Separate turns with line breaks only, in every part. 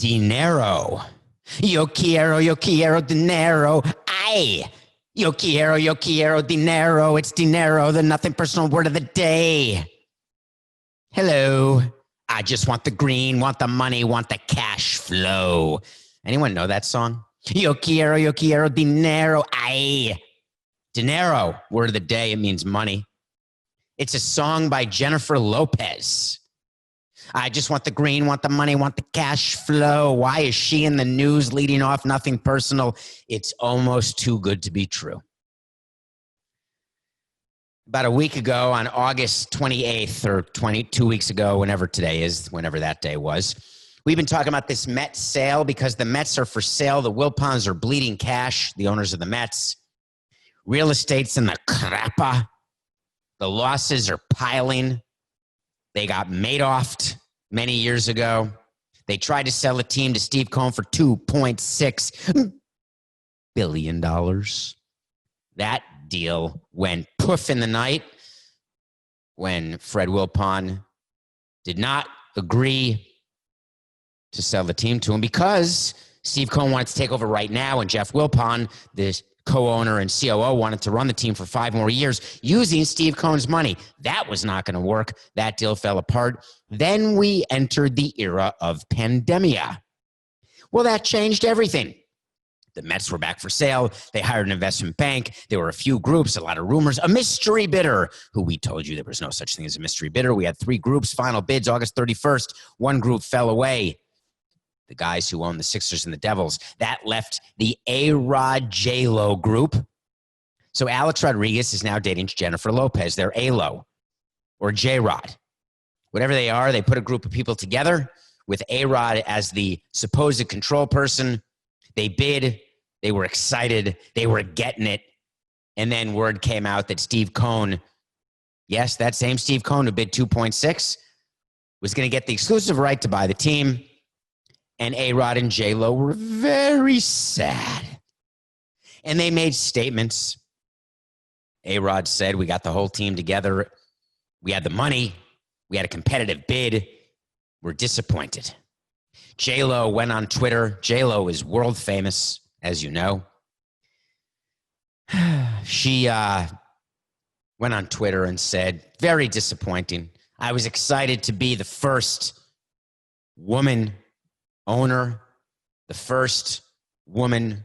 dinero. Yo quiero dinero. Ay. Yo quiero dinero. It's dinero, the nothing personal word of the day. Hello. I just want the green, want the money, want the cash flow. Anyone know that song? Yo quiero dinero. Ay. Dinero, word of the day. It means money. It's a song by Jennifer Lopez. I just want the green, want the money, want the cash flow. Why is she in the news leading off nothing personal? It's almost too good to be true. About a week ago on August 28th or 22 weeks ago, whenever today is, whenever that day was, we've been talking about this Mets sale because the Mets are for sale. The Wilpons are bleeding cash, the owners of the Mets. Real estate's in the crappa. The losses are piling. They got Madoffed many years ago. They tried to sell a team to Steve Cohen for $2.6 billion. That deal went poof in the night when Fred Wilpon did not agree to sell the team to him because Steve Cohen wanted to take over right now, and Jeff Wilpon, the co-owner and COO, wanted to run the team for 5 more years using Steve Cohen's money. That was not going to work. That deal fell apart. Then we entered the era of pandemia. Well, that changed everything. The Mets were back for sale. They hired an investment bank. There were a few groups, a lot of rumors, a mystery bidder, who we told you there was no such thing as a mystery bidder. We had 3 groups, final bids August 31st. One group fell away. The guys who own the Sixers and the Devils. That left the A-Rod J-Lo group. So Alex Rodriguez is now dating Jennifer Lopez. They're A-Lo or J-Rod. Whatever they are, they put a group of people together with A-Rod as the supposed control person. They bid. They were excited. They were getting it. And then word came out that Steve Cohen, yes, that same Steve Cohen who bid 2.6, was going to get the exclusive right to buy the team. And A-Rod and J-Lo were very sad. And they made statements. A-Rod said, we got the whole team together. We had the money. We had a competitive bid. We're disappointed. J-Lo went on Twitter. J-Lo is world famous, as you know. She went on Twitter and said, very disappointing. I was excited to be the first woman owner, the first woman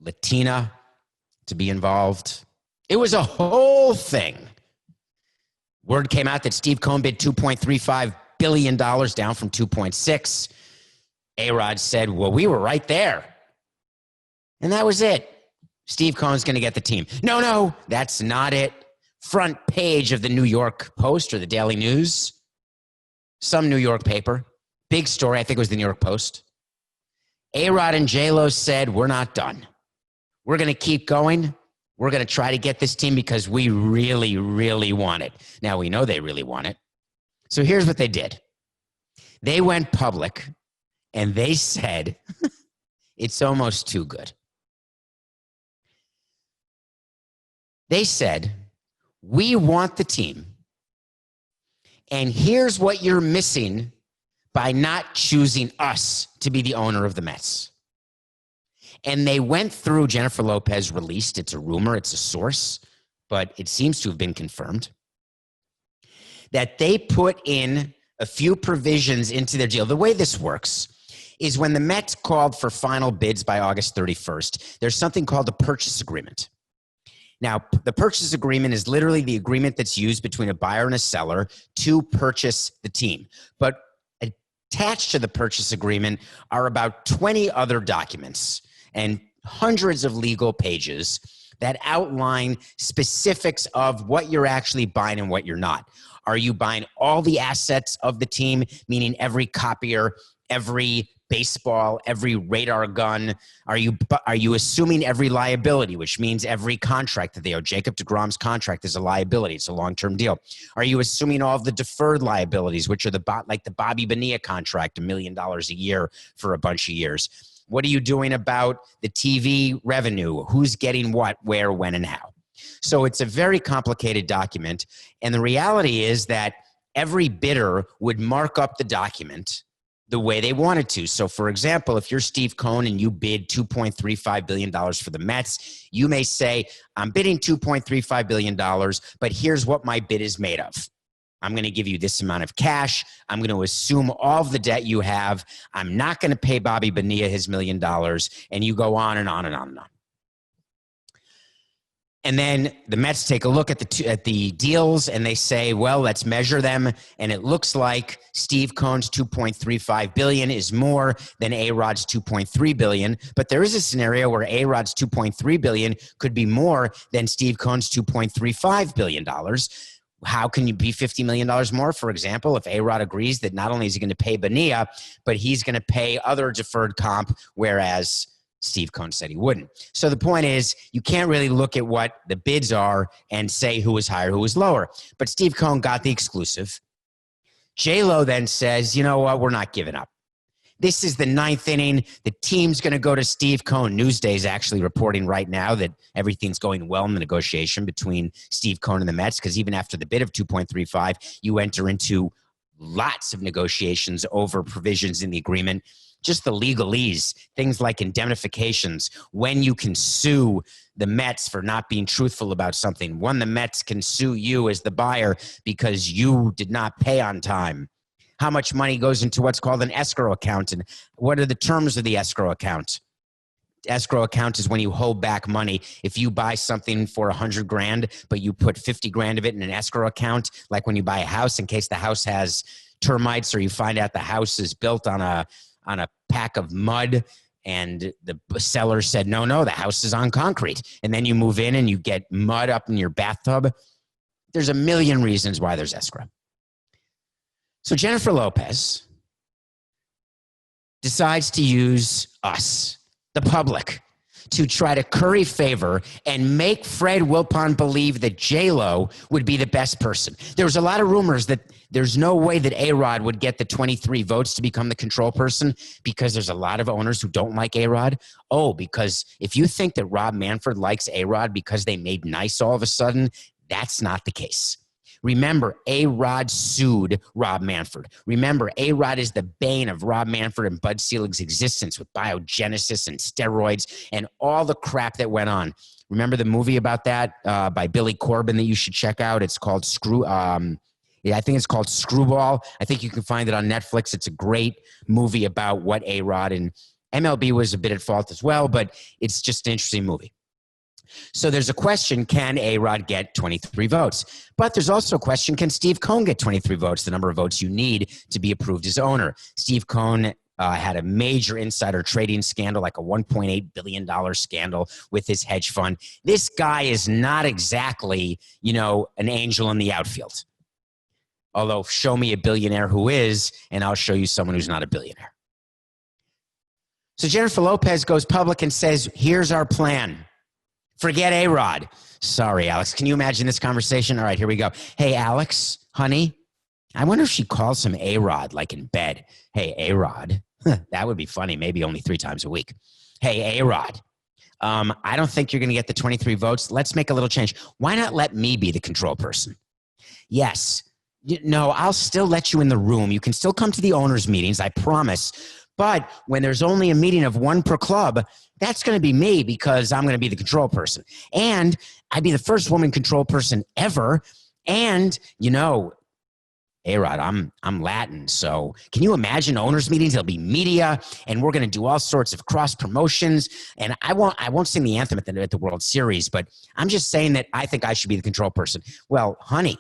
Latina to be involved. It was a whole thing. Word came out that Steve Cohen bid $2.35 billion down from 2.6. A-Rod said, well, we were right there. And that was it. Steve Cohen's going to get the team. No, that's not it. Front page of the New York Post or the Daily News. Some New York paper. Big story. I think it was the New York Post. A-Rod and J-Lo said, we're not done. We're going to keep going. We're going to try to get this team because we really, really want it. Now, we know they really want it. So here's what they did. They went public and they said, it's almost too good. They said, we want the team. And here's what you're missing by not choosing us to be the owner of the Mets. And they went through, Jennifer Lopez released, it's a rumor, it's a source, but it seems to have been confirmed, that they put in a few provisions into their deal. The way this works is when the Mets called for final bids by August 31st, there's something called a purchase agreement. Now, the purchase agreement is literally the agreement that's used between a buyer and a seller to purchase the team. But attached to the purchase agreement are about 20 other documents and hundreds of legal pages that outline specifics of what you're actually buying and what you're not. Are you buying all the assets of the team, meaning every copier, every baseball, every radar gun? Are you assuming every liability, which means every contract that they owe? Jacob deGrom's contract is a liability. It's a long-term deal. Are you assuming all of the deferred liabilities, which are like the Bobby Bonilla contract, $1 million a year for a bunch of years? What are you doing about the TV revenue? Who's getting what, where, when, and how? So it's a very complicated document. And the reality is that every bidder would mark up the document the way they wanted to. So, for example, if you're Steve Cohen and you bid $2.35 billion for the Mets, you may say, I'm bidding $2.35 billion, but here's what my bid is made of. I'm going to give you this amount of cash. I'm going to assume all of the debt you have. I'm not going to pay Bobby Bonilla his $1 million. And you go on and on and on and on. And then the Mets take a look at the deals and they say, well, let's measure them. And it looks like Steve Cohen's $2.35 billion is more than A-Rod's $2.3 billion. But there is a scenario where A-Rod's $2.3 billion could be more than Steve Cohen's $2.35 billion. How can you be $50 million more? For example, if A-Rod agrees that not only is he going to pay Bonilla, but he's going to pay other deferred comp, whereas Steve Cohen said he wouldn't. So the point is, you can't really look at what the bids are and say who was higher, who was lower. But Steve Cohen got the exclusive. J-Lo then says, you know what, we're not giving up. This is the 9th inning. The team's going to go to Steve Cohen. Newsday is actually reporting right now that everything's going well in the negotiation between Steve Cohen and the Mets, because even after the bid of 2.35, you enter into lots of negotiations over provisions in the agreement. Just the legalese, things like indemnifications, when you can sue the Mets for not being truthful about something, when the Mets can sue you as the buyer because you did not pay on time, how much money goes into what's called an escrow account, and what are the terms of the escrow account? Escrow account is when you hold back money. If you buy something for $100,000, but you put 50 grand of it in an escrow account, like when you buy a house in case the house has termites or you find out the house is built on a pack of mud and the seller said, no, the house is on concrete. And then you move in and you get mud up in your bathtub. There's a million reasons why there's escrow. So Jennifer Lopez decides to use us, the public, to try to curry favor and make Fred Wilpon believe that J-Lo would be the best person. There was a lot of rumors that there's no way that A-Rod would get the 23 votes to become the control person because there's a lot of owners who don't like A-Rod. Oh, because if you think that Rob Manfred likes A-Rod because they made nice all of a sudden, that's not the case. Remember, A-Rod sued Rob Manfred. Remember, A-Rod is the bane of Rob Manfred and Bud Selig's existence with biogenesis and steroids and all the crap that went on. Remember the movie about that by Billy Corben that you should check out? It's called I think it's called Screwball. I think you can find it on Netflix. It's a great movie about what A-Rod and MLB was a bit at fault as well, but it's just an interesting movie. So there's a question, can A-Rod get 23 votes? But there's also a question, can Steve Cohen get 23 votes, the number of votes you need to be approved as owner? Steve Cohen had a major insider trading scandal, like a $1.8 billion scandal with his hedge fund. This guy is not exactly, an angel in the outfield. Although, show me a billionaire who is, and I'll show you someone who's not a billionaire. So Jennifer Lopez goes public and says, here's our plan. Forget A-Rod. Sorry, Alex. Can you imagine this conversation? All right, here we go. Hey, Alex, honey, I wonder if she calls him A-Rod, like in bed. Hey, A-Rod. That would be funny. Maybe only 3 times a week. Hey, A-Rod. I don't think you're going to get the 23 votes. Let's make a little change. Why not let me be the control person? Yes. No, I'll still let you in the room. You can still come to the owners' meetings, I promise. But when there's only a meeting of 1 per club, that's going to be me because I'm going to be the control person. And I'd be the first woman control person ever. And, A-Rod, I'm Latin. So can you imagine owners' meetings? There'll be media, and we're going to do all sorts of cross promotions. And I won't sing the anthem at the World Series, but I'm just saying that I think I should be the control person. Well, honey,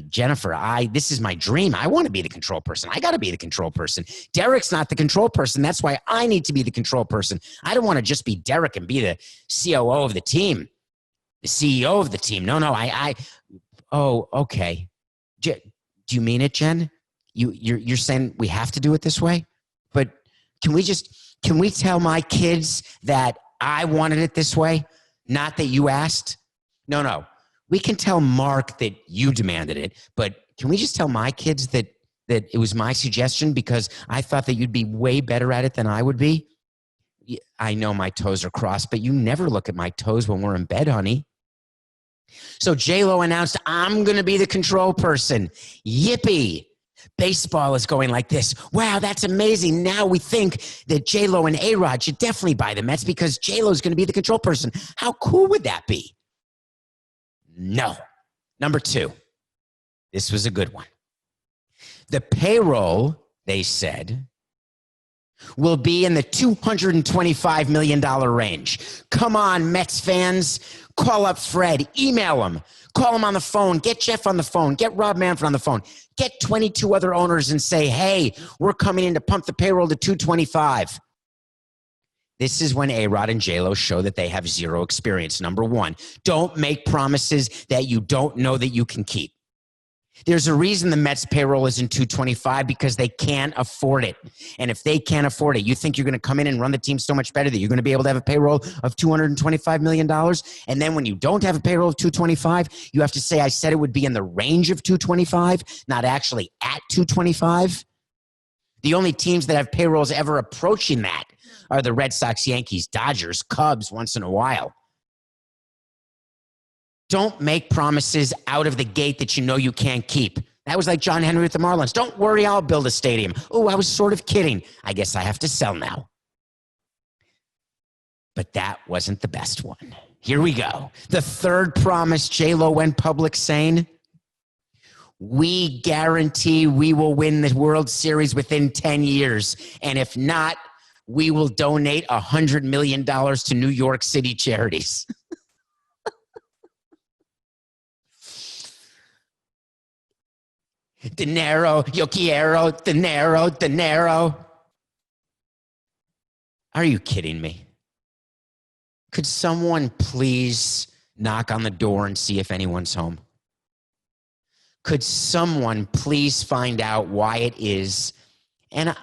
Jennifer, this is my dream. I want to be the control person. I got to be the control person. Derek's not the control person. That's why I need to be the control person. I don't want to just be Derek and be the COO of the team, the CEO of the team. No, oh, okay. Do you mean it, Jen? You're saying we have to do it this way? But can we tell my kids that I wanted it this way? Not that you asked? No. We can tell Mark that you demanded it, but can we just tell my kids that it was my suggestion because I thought that you'd be way better at it than I would be? I know my toes are crossed, but you never look at my toes when we're in bed, honey. So J-Lo announced, I'm going to be the control person. Yippee. Baseball is going like this. Wow, that's amazing. Now we think that J-Lo and A-Rod should definitely buy the Mets because J-Lo is going to be the control person. How cool would that be? No. Number 2. This was a good one. The payroll, they said, will be in the $225 million range. Come on, Mets fans. Call up Fred. Email him. Call him on the phone. Get Jeff on the phone. Get Rob Manfred on the phone. Get 22 other owners and say, hey, we're coming in to pump the payroll to 225. This is when A-Rod and J-Lo show that they have zero experience. Number 1, don't make promises that you don't know that you can keep. There's a reason the Mets payroll is in 225 because they can't afford it. And if they can't afford it, you think you're going to come in and run the team so much better that you're going to be able to have a payroll of $225 million? And then when you don't have a payroll of 225, you have to say, I said it would be in the range of 225, not actually at 225. The only teams that have payrolls ever approaching that are the Red Sox, Yankees, Dodgers, Cubs once in a while. Don't make promises out of the gate that you know you can't keep. That was like John Henry with the Marlins. Don't worry, I'll build a stadium. Oh, I was sort of kidding. I guess I have to sell now. But that wasn't the best one. Here we go. The third promise J-Lo went public saying, we guarantee we will win the World Series within 10 years. And if not, we will donate $100 million to New York City charities. Dinero, yo quiero, dinero, dinero. Are you kidding me? Could someone please knock on the door and see if anyone's home? Could someone please find out why it is? And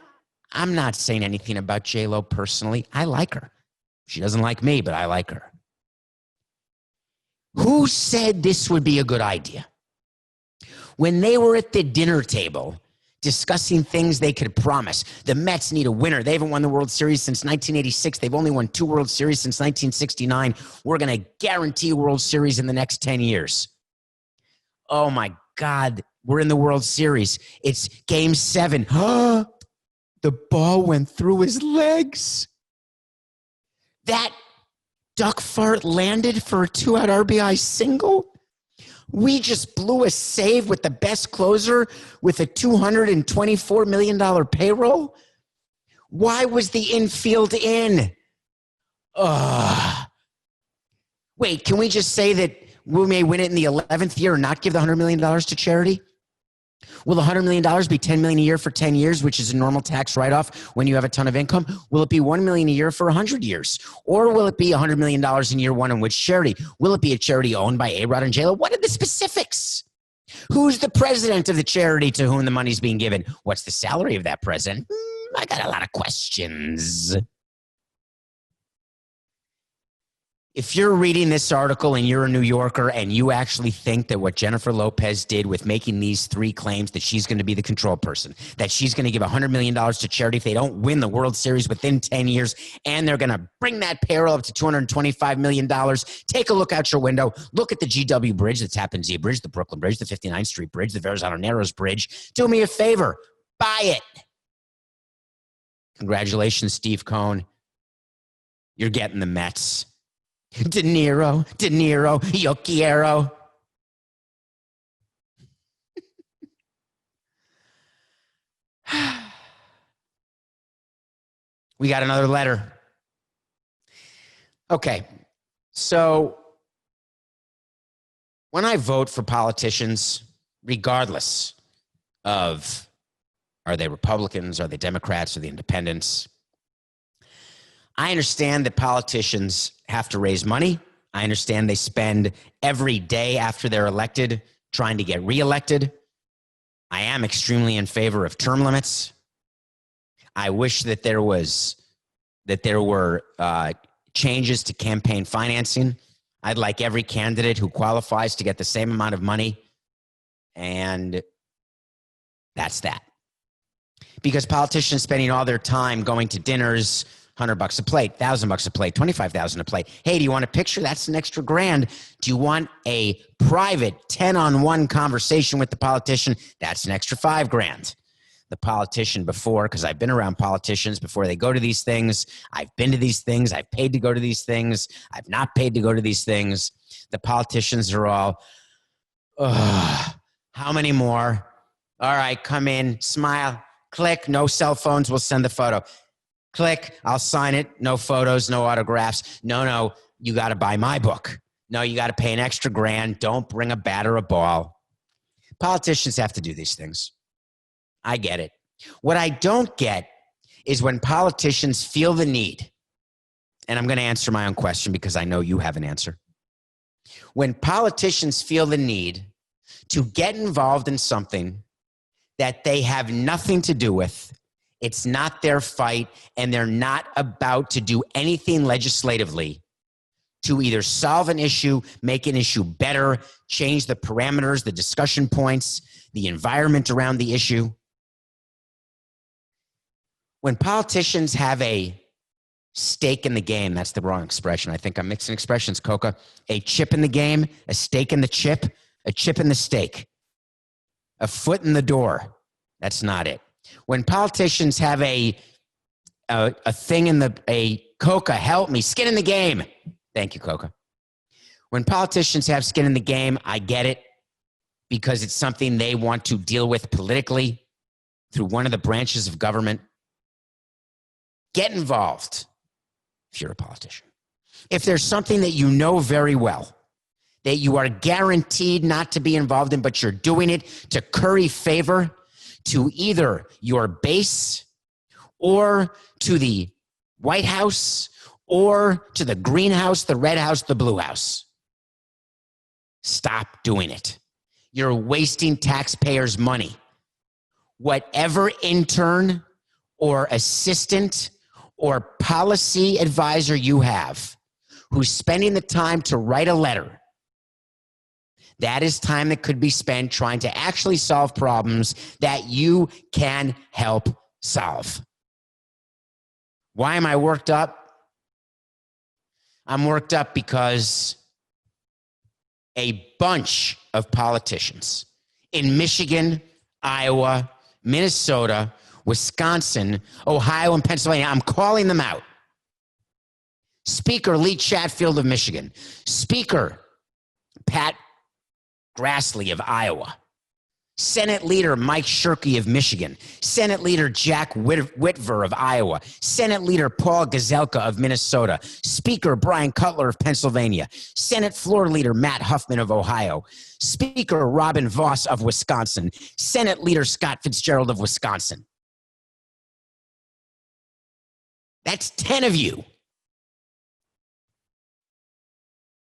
I'm not saying anything about J-Lo personally. I like her. She doesn't like me, but I like her. Who said this would be a good idea? When they were at the dinner table discussing things they could promise, the Mets need a winner. They haven't won the World Series since 1986. They've only won 2 World Series since 1969. We're going to guarantee a World Series in the next 10 years. Oh, my God. We're in the World Series. It's Game 7. The ball went through his legs. That duck fart landed for a 2-out RBI single. We just blew a save with the best closer with a $224 million payroll. Why was the infield in? Wait, can we just say that we may win it in the 11th year and not give the $100 million to charity? Will $100 million be $10 million a year for 10 years, which is a normal tax write-off when you have a ton of income? Will it be $1 million a year for 100 years? Or will it be $100 million in year 1 in which charity? Will it be a charity owned by A-Rod and J-Lo? What are the specifics? Who's the president of the charity to whom the money's being given? What's the salary of that president? I got a lot of questions. If you're reading this article and you're a New Yorker and you actually think that what Jennifer Lopez did with making these 3 claims, that she's going to be the control person, that she's going to give $100 million to charity if they don't win the World Series within 10 years, and they're going to bring that payroll up to $225 million, take a look out your window. Look at the GW Bridge, the Tappan Zee Bridge, the Brooklyn Bridge, the 59th Street Bridge, the Verrazano Narrows Bridge. Do me a favor. Buy it. Congratulations, Steve Cohen. You're getting the Mets. Dinero, yo quiero. We got another letter. Okay, so when I vote for politicians, regardless of are they Republicans, are they Democrats, are they independents, I understand that politicians have to raise money. I understand they spend every day after they're elected trying to get reelected. I am extremely in favor of term limits. I wish that there were changes to campaign financing. I'd like every candidate who qualifies to get the same amount of money. And that's that. Because politicians spending all their time going to dinners, $100 a plate, $1,000 a plate, $25,000 a plate. Hey, do you want a picture? That's an extra grand. Do you want a private 10-on-1 conversation with the politician? That's an extra $5,000. The politician before, because I've been around politicians before they go to these things. I've been to these things. I've paid to go to these things. I've not paid to go to these things. The politicians are all, how many more? All right, come in, smile, click, no cell phones, we'll send the photo. Click, I'll sign it, no photos, no autographs. No, you got to buy my book. No, you got to pay an extra grand. Don't bring a bat or a ball. Politicians have to do these things. I get it. What I don't get is when politicians feel the need, and I'm going to answer my own question because I know you have an answer. When politicians feel the need to get involved in something that they have nothing to do with, it's not their fight, and they're not about to do anything legislatively to either solve an issue, make an issue better, change the parameters, the discussion points, the environment around the issue. When politicians have a stake in the game, that's the wrong expression. I think I'm mixing expressions, Coca. A chip in the game, a stake in the chip, a chip in the stake, a foot in the door. That's not it. When politicians have a thing in a Coca, help me, skin in the game. Thank you, Coca. When politicians have skin in the game, I get it because it's something they want to deal with politically through one of the branches of government. Get involved if you're a politician. If there's something that you know very well, that you are guaranteed not to be involved in, but you're doing it to curry favor to either your base or to the White House or to the Green House, the Red House, the Blue House, stop doing it. You're wasting taxpayers' money. Whatever intern or assistant or policy advisor you have who's spending the time to write a letter, that is time that could be spent trying to actually solve problems that you can help solve. Why am I worked up? I'm worked up because a bunch of politicians in Michigan, Iowa, Minnesota, Wisconsin, Ohio, and Pennsylvania, I'm calling them out. Speaker Lee Chatfield of Michigan. Speaker Pat Grassley of Iowa. Senate Leader Mike Shirkey of Michigan. Senate Leader Jack Whitver of Iowa. Senate Leader Paul Gazelka of Minnesota. Speaker Brian Cutler of Pennsylvania. Senate Floor Leader Matt Huffman of Ohio. Speaker Robin Voss of Wisconsin. Senate Leader Scott Fitzgerald of Wisconsin. That's 10 of you.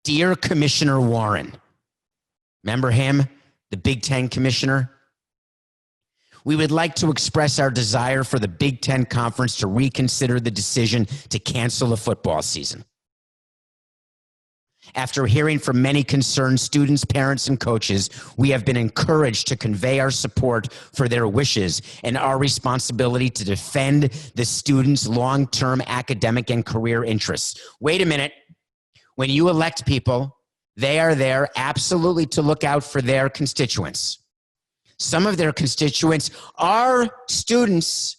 Dear Commissioner Warren, remember him, the Big Ten commissioner? We would like to express our desire for the Big Ten Conference to reconsider the decision to cancel the football season. After hearing from many concerned students, parents, and coaches, we have been encouraged to convey our support for their wishes and our responsibility to defend the students' long-term academic and career interests. Wait a minute. When you elect people, they are there absolutely to look out for their constituents. Some of their constituents are students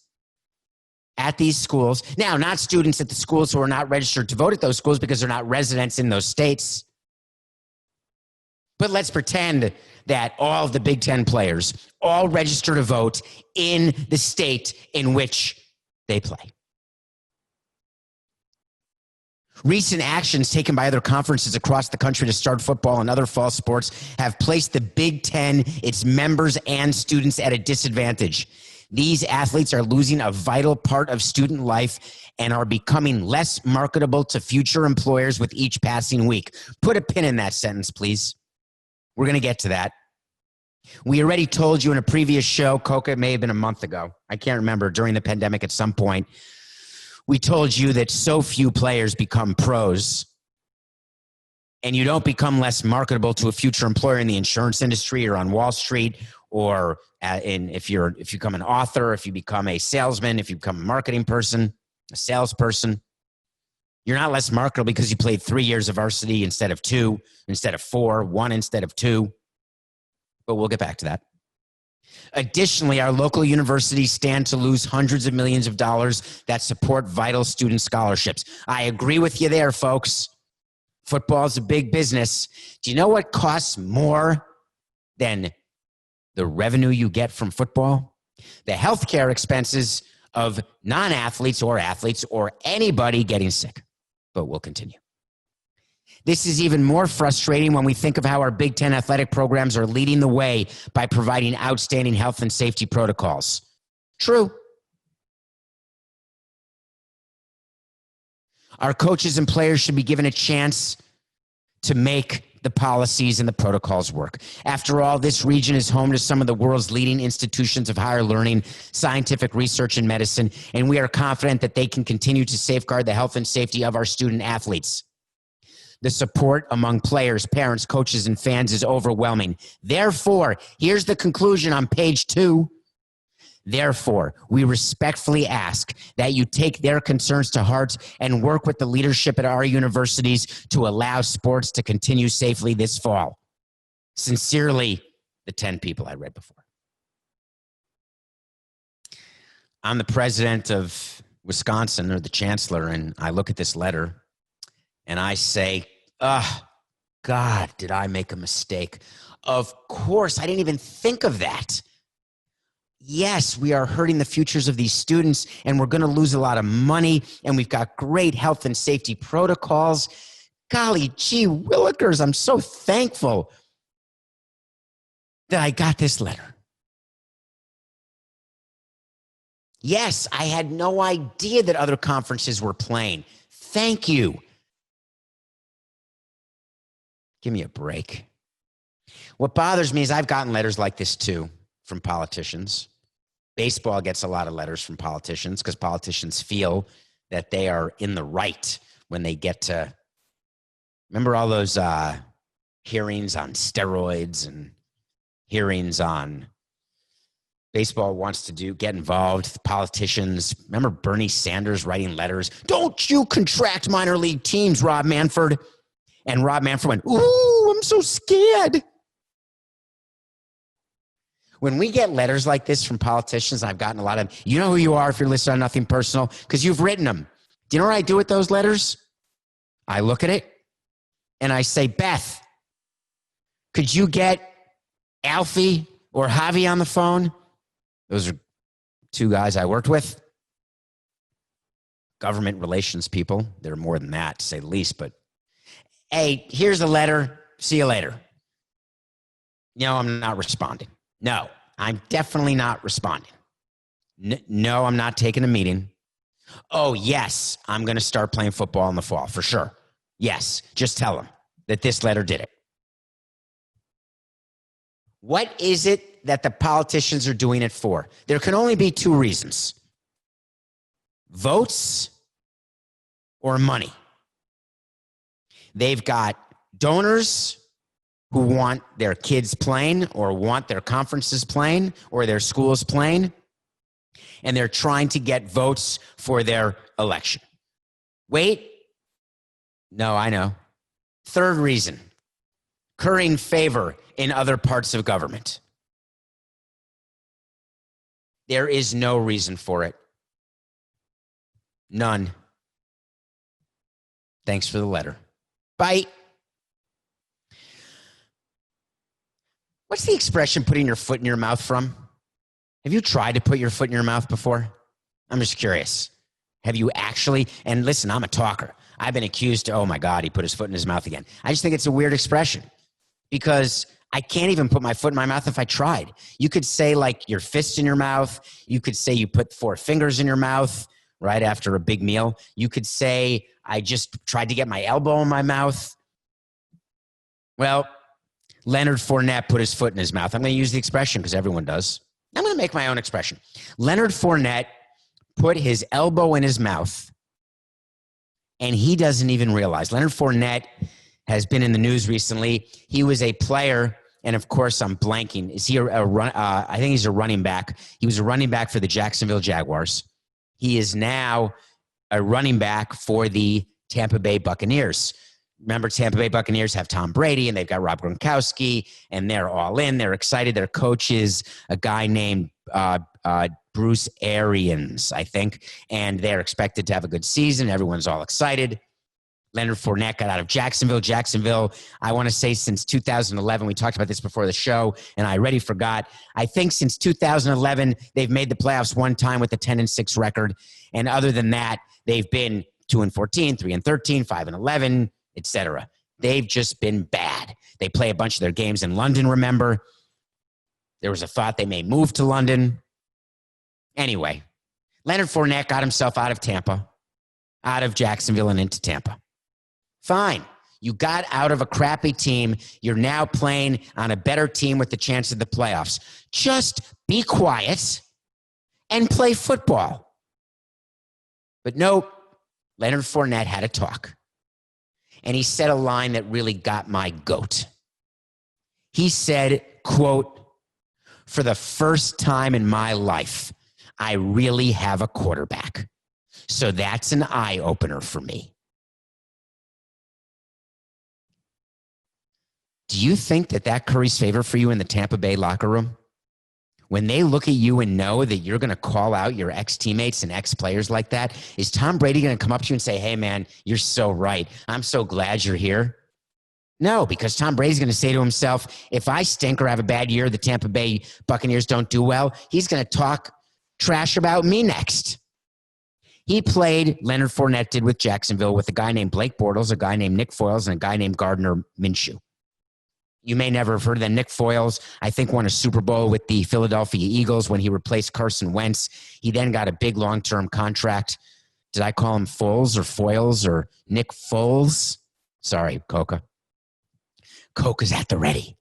at these schools. Now, not students at the schools who are not registered to vote at those schools because they're not residents in those states. But let's pretend that all of the Big Ten players all register to vote in the state in which they play. Recent actions taken by other conferences across the country to start football and other fall sports have placed the Big Ten, its members, and students at a disadvantage. These athletes are losing a vital part of student life and are becoming less marketable to future employers with each passing week. Put a pin in that sentence, please. We're going to get to that. We already told you in a previous show, Coca, it may have been a month ago. I can't remember, during the pandemic at some point. We told you that so few players become pros, and you don't become less marketable to a future employer in the insurance industry or on Wall Street, or if you become an author, if you become a salesman, if you become a marketing person, a salesperson. You're not less marketable because you played 3 years of varsity instead of 2, instead of 4, 1 instead of 2. But we'll get back to that. Additionally, our local universities stand to lose hundreds of millions of dollars that support vital student scholarships. I agree with you there, folks. Football is a big business. Do you know what costs more than the revenue you get from football? The healthcare expenses of non-athletes or athletes or anybody getting sick. But we'll continue. This is even more frustrating when we think of how our Big Ten athletic programs are leading the way by providing outstanding health and safety protocols. True. Our coaches and players should be given a chance to make the policies and the protocols work. After all, this region is home to some of the world's leading institutions of higher learning, scientific research, and medicine, and we are confident that they can continue to safeguard the health and safety of our student athletes. The support among players, parents, coaches, and fans is overwhelming. Therefore, here's the conclusion on page 2. Therefore, we respectfully ask that you take their concerns to heart and work with the leadership at our universities to allow sports to continue safely this fall. Sincerely, the 10 people I read before. I'm the president of Wisconsin, or the chancellor, and I look at this letter and I say, God, did I make a mistake? Of course, I didn't even think of that. Yes, we are hurting the futures of these students, and we're going to lose a lot of money, and we've got great health and safety protocols. Golly gee willikers, I'm so thankful that I got this letter. Yes, I had no idea that other conferences were playing. Thank you. Give me a break. What bothers me is I've gotten letters like this too from politicians. Baseball gets a lot of letters from politicians because politicians feel that they are in the right when they get to, remember all those hearings on steroids and hearings on baseball wants to get involved. Politicians, remember Bernie Sanders writing letters? Don't you contract minor league teams, Rob Manfred. And Rob Manfred went, ooh, I'm so scared. When we get letters like this from politicians, I've gotten a lot of them. You know who you are if you're listening on Nothing Personal, because you've written them. Do you know what I do with those letters? I look at it and I say, Beth, could you get Alfie or Javi on the phone? Those are 2 guys I worked with. Government relations people. They're more than that, to say the least, but hey, here's the letter. See you later. No, I'm not responding. No, I'm definitely not responding. No, I'm not taking a meeting. Oh, yes, I'm going to start playing football in the fall, for sure. Yes, just tell them that this letter did it. What is it that the politicians are doing it for? There can only be 2 reasons. Votes or money. They've got donors who want their kids playing or want their conferences playing or their schools playing, and they're trying to get votes for their election. Wait. No, I know. 3rd reason, currying favor in other parts of government. There is no reason for it. None. Thanks for the letter. Bye. What's the expression putting your foot in your mouth from? Have you tried to put your foot in your mouth before? I'm just curious. Have you actually? And listen, I'm a talker. I've been accused, oh my God, he put his foot in his mouth again. I just think it's a weird expression because I can't even put my foot in my mouth if I tried. You could say like your fist in your mouth. You could say you put 4 fingers in your mouth right after a big meal. You could say, I just tried to get my elbow in my mouth. Well, Leonard Fournette put his foot in his mouth. I'm going to use the expression because everyone does. I'm going to make my own expression. Leonard Fournette put his elbow in his mouth, and he doesn't even realize. Leonard Fournette has been in the news recently. He was a player, and of course I'm blanking. Is he I think he's a running back. He was a running back for the Jacksonville Jaguars. He is now a running back for the Tampa Bay Buccaneers. Remember, Tampa Bay Buccaneers have Tom Brady, and they've got Rob Gronkowski, and they're all in. They're excited. Their coach is a guy named Bruce Arians, I think, and they're expected to have a good season. Everyone's all excited. Leonard Fournette got out of Jacksonville. Jacksonville, I want to say since 2011, we talked about this before the show, and I already forgot. I think since 2011, they've made the playoffs one time with a 10-6 record, and other than that, they've been 2-14, 3-13, 5-11, etc. They've just been bad. They play a bunch of their games in London, remember? There was a thought they may move to London. Anyway, Leonard Fournette got himself out of Tampa, out of Jacksonville and into Tampa. Fine. You got out of a crappy team. You're now playing on a better team with the chance of the playoffs. Just be quiet and play football. But no, Leonard Fournette had a talk. And he said a line that really got my goat. He said, quote, "For the first time in my life, I really have a quarterback. So that's an eye-opener for me." Do you think that curries favor for you in the Tampa Bay locker room? When they look at you and know that you're going to call out your ex-teammates and ex-players like that, is Tom Brady going to come up to you and say, "Hey, man, you're so right. I'm so glad you're here"? No, because Tom Brady's going to say to himself, if I stink or have a bad year, the Tampa Bay Buccaneers don't do well, he's going to talk trash about me next. He played, Leonard Fournette did with Jacksonville, with a guy named Blake Bortles, a guy named Nick Foles, and a guy named Gardner Minshew. You may never have heard of that. Nick Foles, I think, won a Super Bowl with the Philadelphia Eagles when he replaced Carson Wentz. He then got a big long-term contract. Did I call him Foles or Foyles or Nick Foles? Sorry, Coca. Coca's at the ready.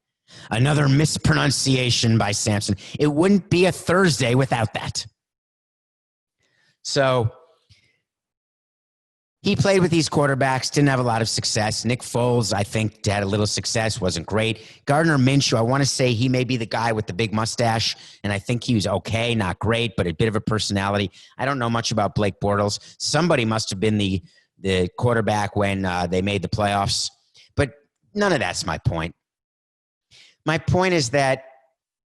Another mispronunciation by Samson. It wouldn't be a Thursday without that. So he played with these quarterbacks, didn't have a lot of success. Nick Foles, I think, had a little success, wasn't great. Gardner Minshew, I want to say he may be the guy with the big mustache, and I think he was okay, not great, but a bit of a personality. I don't know much about Blake Bortles. Somebody must have been the quarterback when they made the playoffs, but none of that's my point. My point is that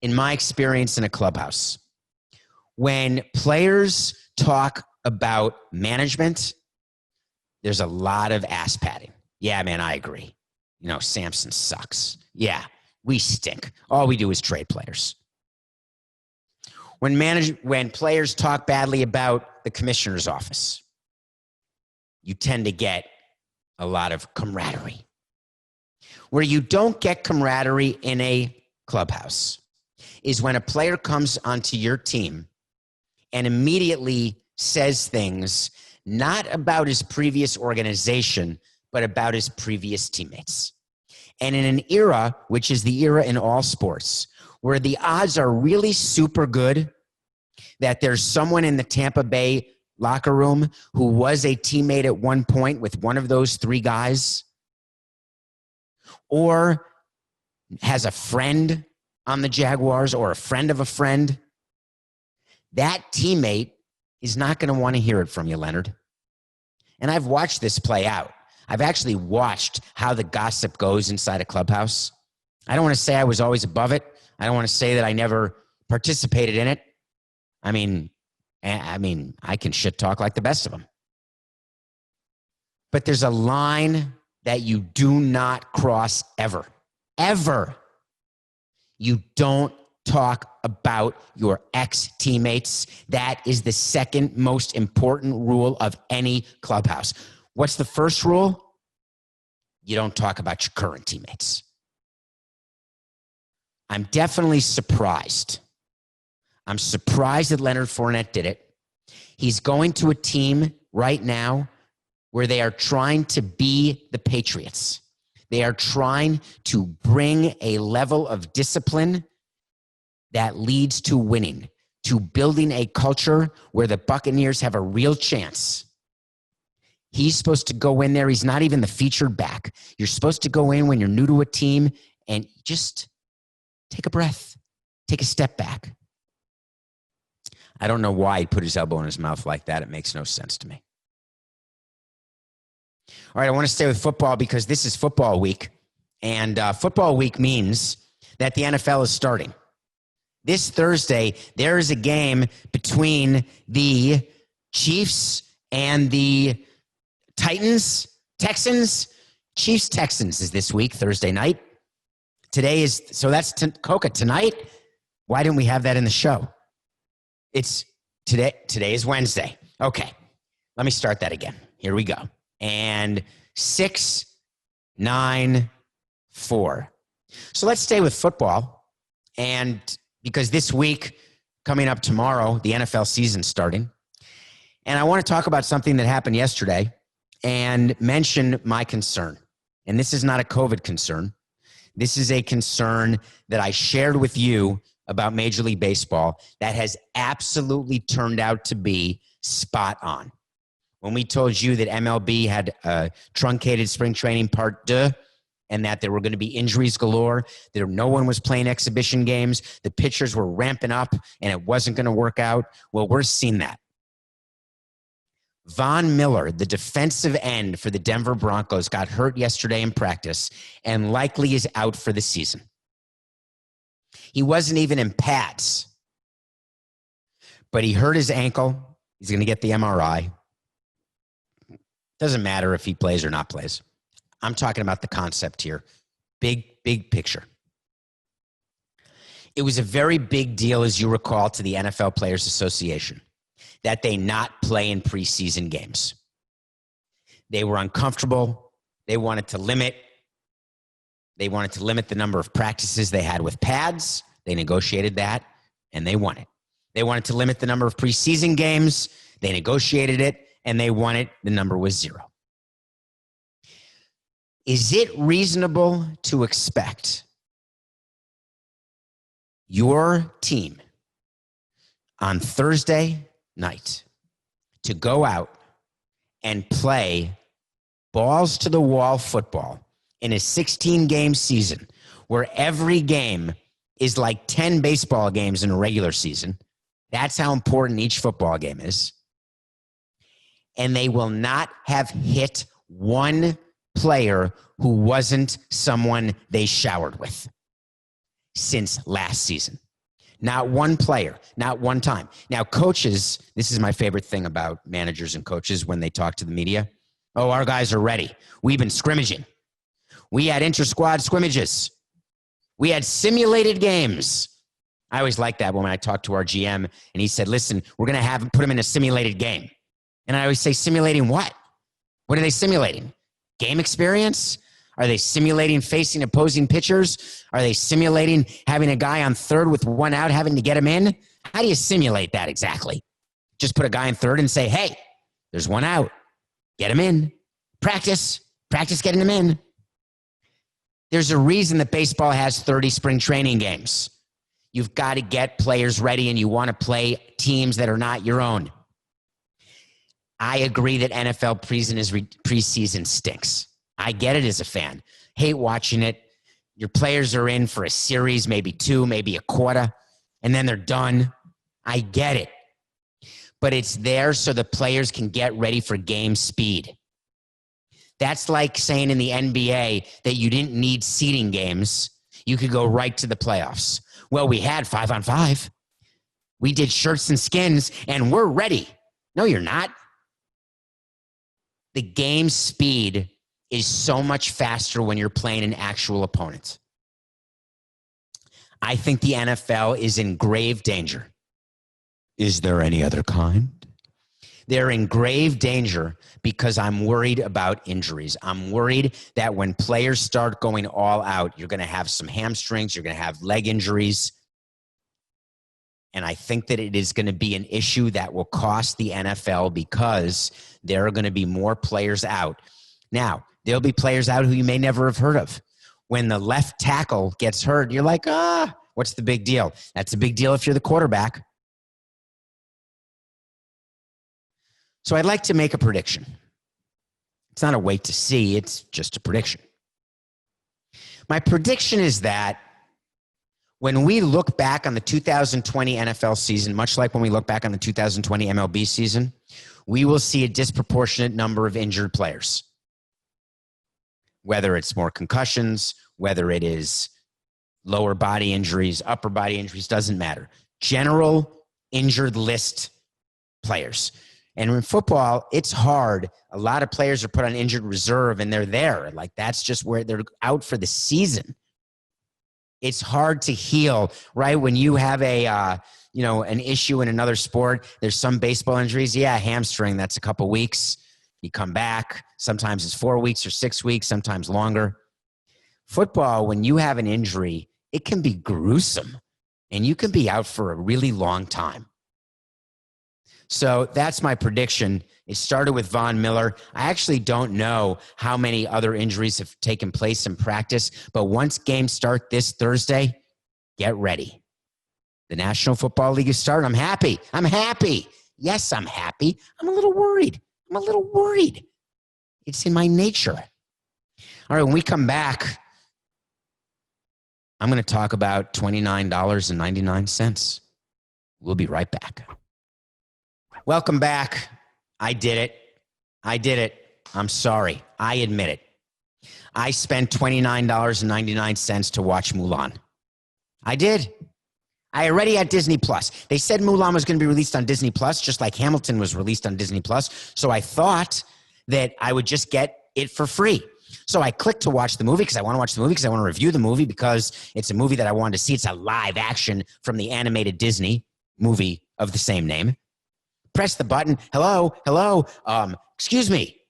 in my experience in a clubhouse, when players talk about management, there's a lot of ass patting. Yeah, man, I agree. You know, Samson sucks. Yeah, we stink. All we do is trade players. When players talk badly about the commissioner's office, you tend to get a lot of camaraderie. Where you don't get camaraderie in a clubhouse is when a player comes onto your team and immediately says things not about his previous organization, but about his previous teammates. And in an era, which is the era in all sports, where the odds are really super good that there's someone in the Tampa Bay locker room who was a teammate at one point with one of those three guys, or has a friend on the Jaguars or a friend of a friend, that teammate is not going to want to hear it from you, Leonard. And I've watched this play out. I've actually watched how the gossip goes inside a clubhouse. I don't want to say I was always above it. I don't want to say that I never participated in it. I mean, I can shit talk like the best of them. But there's a line that you do not cross ever. Ever. You don't talk about your ex-teammates. That is the second most important rule of any clubhouse. What's the first rule? You don't talk about your current teammates. I'm definitely surprised. I'm surprised that Leonard Fournette did it. He's going to a team right now where they are trying to be the Patriots. They are trying to bring a level of discipline that leads to winning, to building a culture where the Buccaneers have a real chance. He's supposed to go in there. He's not even the featured back. You're supposed to go in when you're new to a team and just take a breath, take a step back. I don't know why he put his elbow in his mouth like that. It makes no sense to me. All right, I want to stay with football because this is football week. And football week means that the NFL is starting. This Thursday, there is a game between the Chiefs and the Texans. Chiefs-Texans is this week, Thursday night. That's Coca tonight. Why didn't we have that in the show? It's today. Today is Wednesday. Okay, let me start that again. Here we go. And 6, 9, 4. So let's stay with football. And because this week, coming up tomorrow, the NFL season's starting. And I want to talk about something that happened yesterday and mention my concern. And this is not a COVID concern. This is a concern that I shared with you about Major League Baseball that has absolutely turned out to be spot on. When we told you that MLB had a truncated spring training part 2 and that there were going to be injuries galore, that no one was playing exhibition games, the pitchers were ramping up and it wasn't going to work out, well, we're seeing that. Von Miller, the defensive end for the Denver Broncos, got hurt yesterday in practice and likely is out for the season. He wasn't even in pads, but he hurt his ankle. He's going to get the MRI. Doesn't matter if he plays or not plays. I'm talking about the concept here. Big picture. It was a very big deal, as you recall, to the NFL Players Association that they not play in preseason games. They were uncomfortable. They wanted to limit the number of practices they had with pads. They negotiated that, and they won it. They wanted to limit the number of preseason games. They negotiated it, and they won it. The number was 0. Is it reasonable to expect your team on Thursday night to go out and play balls to the wall football in a 16-game season where every game is like 10 baseball games in a regular season? That's how important each football game is. And they will not have hit one player who wasn't someone they showered with since last season. Not one player, not one time. Now, coaches, this is my favorite thing about managers and coaches when they talk to the media. Oh, our guys are ready. We've been scrimmaging. We had inter-squad scrimmages. We had simulated games. I always like that when I talk to our GM and he said, listen, we're going to put him in a simulated game. And I always say, simulating what? What are they simulating? Game experience? Are they simulating facing opposing pitchers? Are they simulating having a guy on third with one out, having to get him in? How do you simulate that exactly? Just put a guy in third and say, hey, there's one out. Get him in. Practice getting him in. There's a reason that baseball has 30 spring training games. You've got to get players ready and you want to play teams that are not your own. I agree that NFL preseason stinks. I get it as a fan. Hate watching it. Your players are in for a series, maybe 2, maybe a quarter, and then they're done. I get it. But it's there so the players can get ready for game speed. That's like saying in the NBA that you didn't need seeding games. You could go right to the playoffs. Well, we had 5-on-5. We did shirts and skins, and we're ready. No, you're not. The game speed is so much faster when you're playing an actual opponent. I think the NFL is in grave danger. Is there any other kind? They're in grave danger because I'm worried about injuries. I'm worried that when players start going all out, you're going to have some hamstrings, you're going to have leg injuries. And I think that it is going to be an issue that will cost the NFL because there are going to be more players out. Now, there'll be players out who you may never have heard of. When the left tackle gets hurt, you're like, what's the big deal? That's a big deal if you're the quarterback. So I'd like to make a prediction. It's not a wait to see, it's just a prediction. My prediction is that when we look back on the 2020 NFL season, much like when we look back on the 2020 MLB season, we will see a disproportionate number of injured players. whether it's more concussions, whether it is lower body injuries, upper body injuries, doesn't matter. General injured list players. And in football, it's hard. A lot of players are put on injured reserve and they're there. Like that's just where they're out for the season. It's hard to heal, right? When you have an issue in another sport, there's some baseball injuries. Yeah, hamstring, that's a couple weeks. You come back. Sometimes it's 4 weeks or 6 weeks, sometimes longer. Football, when you have an injury, it can be gruesome and you can be out for a really long time. So that's my prediction. It started with Von Miller. I actually don't know how many other injuries have taken place in practice, but once games start this Thursday, get ready. The National Football League is starting. I'm happy. Yes, I'm happy. I'm a little worried. It's in my nature. All right, when we come back, I'm going to talk about $29.99. We'll be right back. Welcome back. I did it. I'm sorry. I admit it. I spent $29.99 to watch Mulan. I did. I already had Disney Plus. They said Mulan was going to be released on Disney Plus, just like Hamilton was released on Disney Plus. So I thought that I would just get it for free. So I clicked to watch the movie because I want to watch the movie, because I want to review the movie, because it's a movie that I wanted to see. It's a live action from the animated Disney movie of the same name. Press the button. Hello. Excuse me,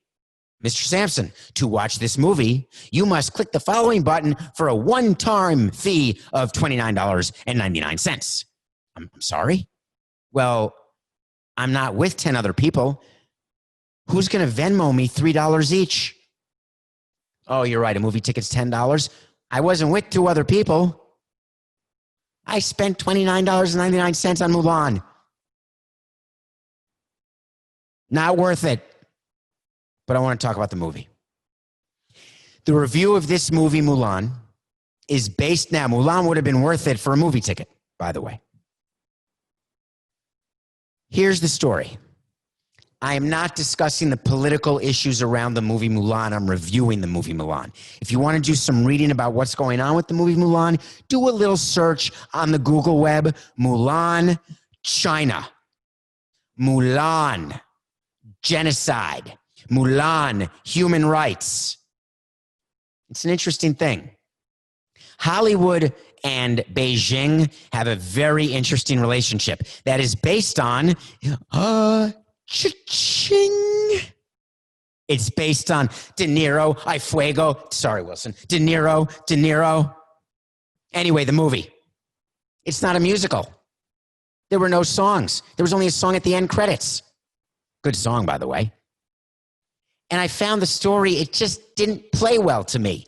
Mr. Samson. To watch this movie, you must click the following button for a one-time fee of $29.99. I'm sorry? Well, I'm not with 10 other people. Who's going to Venmo me $3 each? Oh, you're right. A movie ticket's $10. I wasn't with 2 other people. I spent $29.99 on Mulan. Not worth it. But I want to talk about the movie. The review of this movie, Mulan, is based now. Mulan would have been worth it for a movie ticket, by the way. Here's the story. I am not discussing the political issues around the movie Mulan. I'm reviewing the movie Mulan. If you want to do some reading about what's going on with the movie Mulan, do a little search on the Google web. Mulan, China. Mulan, genocide. Mulan, human rights. It's an interesting thing. Hollywood and Beijing have a very interesting relationship that is based on cha-ching. It's based on dinero, I fuego. Sorry, Wilson. Dinero. Anyway, the movie. It's not a musical. There were no songs. There was only a song at the end credits. Good song, by the way. And I found the story, it just didn't play well to me.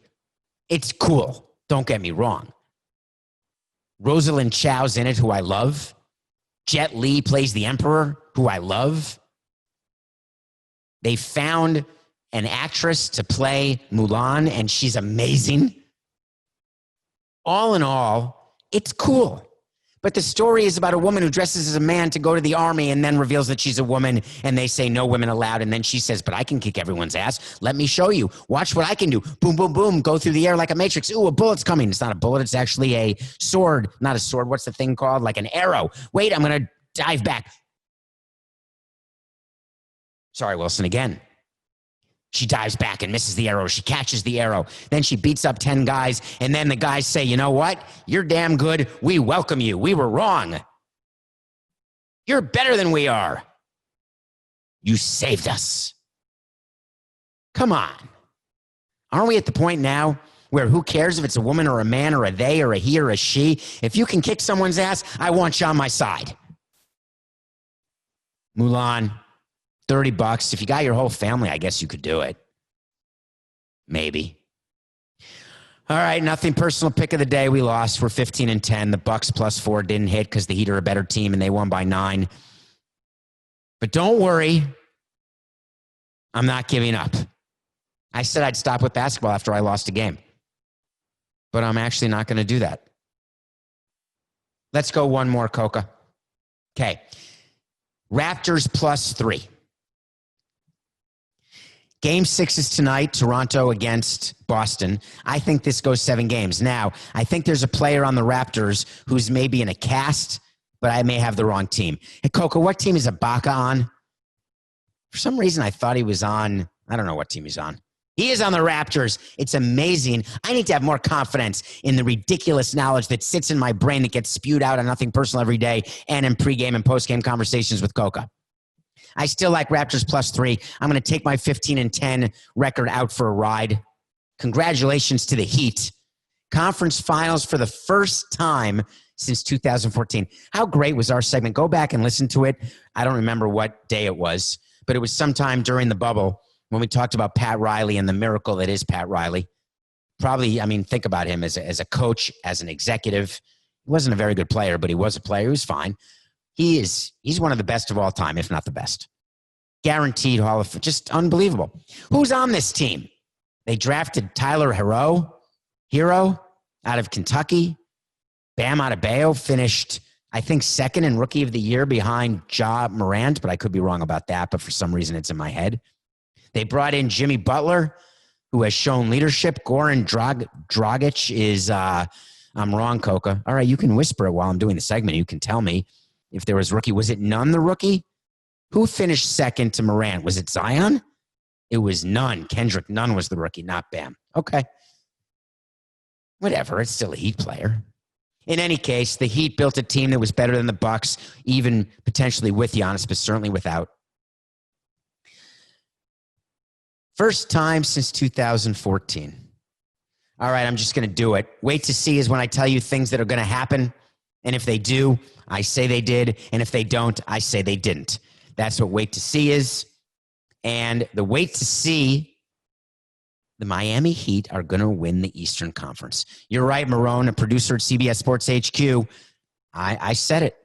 It's cool. Don't get me wrong. Rosalind Chow's in it, who I love. Jet Li plays the Emperor, who I love. They found an actress to play Mulan, and she's amazing. All in all, it's cool. But the story is about a woman who dresses as a man to go to the army and then reveals that she's a woman, and they say no women allowed. And then she says, but I can kick everyone's ass. Let me show you. Watch what I can do. Boom, boom, boom. Go through the air like a matrix. Ooh, a bullet's coming. It's not a bullet. It's actually a sword. Not a sword. What's the thing called? Like an arrow. Wait, I'm going to dive back. Sorry, Wilson, again. She dives back and misses the arrow. She catches the arrow. Then she beats up 10 guys. And then the guys say, you know what? You're damn good. We welcome you. We were wrong. You're better than we are. You saved us. Come on. Aren't we at the point now where who cares if it's a woman or a man or a they or a he or a she? If you can kick someone's ass, I want you on my side. Mulan. $30. If you got your whole family, I guess you could do it. Maybe. All right, nothing personal. Pick of the day. We lost. We're 15-10. The Bucks +4 didn't hit because the Heat are a better team and they won by 9. But don't worry. I'm not giving up. I said I'd stop with basketball after I lost a game. But I'm actually not going to do that. Let's go one more, Coca. Okay. Raptors +3. Game 6 is tonight, Toronto against Boston. I think this goes 7 games. Now, I think there's a player on the Raptors who's maybe in a cast, but I may have the wrong team. Hey, Coco, what team is Ibaka on? For some reason, I thought he was on, I don't know what team he's on. He is on the Raptors. It's amazing. I need to have more confidence in the ridiculous knowledge that sits in my brain that gets spewed out on Nothing Personal every day and in pregame and postgame conversations with Coco. I still like Raptors +3. I'm going to take my 15-10 record out for a ride. Congratulations to the Heat. Conference finals for the first time since 2014. How great was our segment? Go back and listen to it. I don't remember what day it was, but it was sometime during the bubble when we talked about Pat Riley and the miracle that is Pat Riley. Probably, I mean, think about him as a coach, as an executive. He wasn't a very good player, but he was a player. He was fine. He's one of the best of all time, if not the best. Guaranteed Hall of Fame. Just unbelievable. Who's on this team? They drafted Tyler Hero out of Kentucky. Bam Adebayo finished, I think, second in Rookie of the Year behind Ja Morant, but I could be wrong about that, but for some reason it's in my head. They brought in Jimmy Butler, who has shown leadership. Goran Dragic is, I'm wrong, Coca. All right, you can whisper it while I'm doing the segment. You can tell me if there was rookie. Was it Nunn the rookie? Who finished second to Morant? Was it Zion? It was Nunn. Kendrick Nunn was the rookie, not Bam. Okay. Whatever, it's still a Heat player. In any case, the Heat built a team that was better than the Bucks, even potentially with Giannis, but certainly without. First time since 2014. All right, I'm just going to do it. Wait to see is when I tell you things that are going to happen. And if they do, I say they did. And if they don't, I say they didn't. That's what wait to see is. And the wait to see, the Miami Heat are going to win the Eastern Conference. You're right, Marone, a producer at CBS Sports HQ. I said it.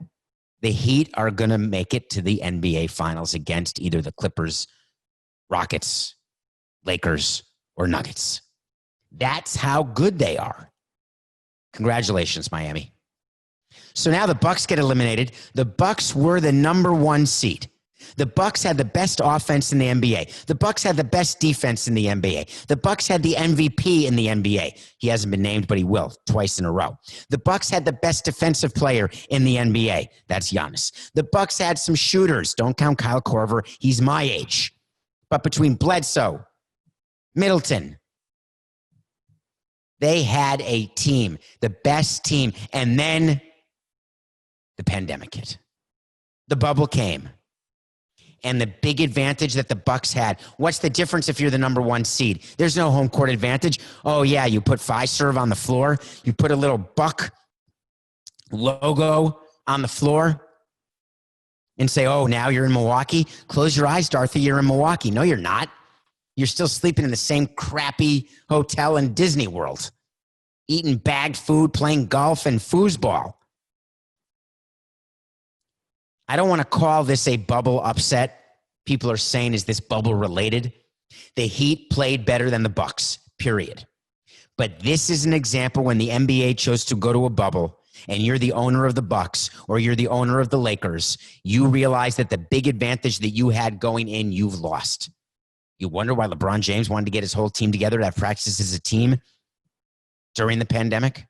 The Heat are going to make it to the NBA Finals against either the Clippers, Rockets, Lakers, or Nuggets. That's how good they are. Congratulations, Miami. So now the Bucks get eliminated. The Bucks were the number 1 seed. The Bucks had the best offense in the NBA. The Bucks had the best defense in the NBA. The Bucks had the MVP in the NBA. He hasn't been named, but he will twice in a row. The Bucks had the best defensive player in the NBA. That's Giannis. The Bucks had some shooters. Don't count Kyle Korver. He's my age. But between Bledsoe, Middleton, they had a team, the best team. And then the pandemic hit. The bubble came. And the big advantage that the Bucks had, what's the difference if you're the number 1 seed? There's no home court advantage. Oh, yeah, you put Fiserv on the floor. You put a little Buck logo on the floor and say, oh, now you're in Milwaukee. Close your eyes, Dorothy, you're in Milwaukee. No, you're not. You're still sleeping in the same crappy hotel in Disney World, eating bagged food, playing golf and foosball. I don't want to call this a bubble upset. People are saying, is this bubble related? The Heat played better than the Bucks, period. But this is an example when the NBA chose to go to a bubble and you're the owner of the Bucks or you're the owner of the Lakers, you realize that the big advantage that you had going in, you've lost. You wonder why LeBron James wanted to get his whole team together to have practices as a team during the pandemic.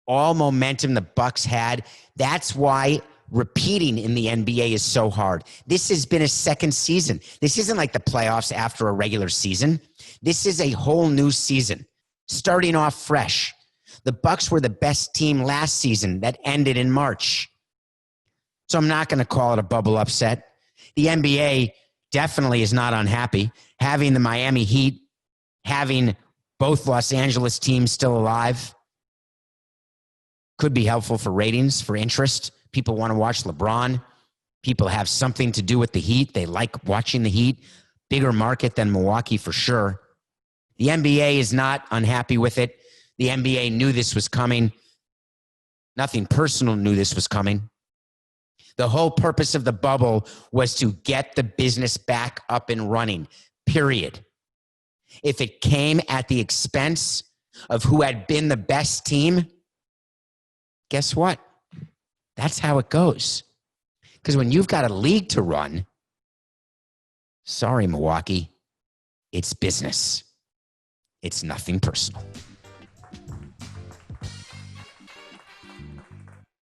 All momentum the Bucks had. That's why repeating in the NBA is so hard. This has been a second season. This isn't like the playoffs after a regular season. This is a whole new season, starting off fresh. The Bucks were the best team last season that ended in March. So I'm not going to call it a bubble upset. The NBA definitely is not unhappy. Having the Miami Heat, having both Los Angeles teams still alive could be helpful for ratings, for interest. People want to watch LeBron. People have something to do with the Heat. They like watching the Heat. Bigger market than Milwaukee for sure. The NBA is not unhappy with it. The NBA knew this was coming. Nothing personal knew this was coming. The whole purpose of the bubble was to get the business back up and running, period. If it came at the expense of who had been the best team, guess what? That's how it goes. Because when you've got a league to run, Sorry, Milwaukee. It's business. It's nothing personal.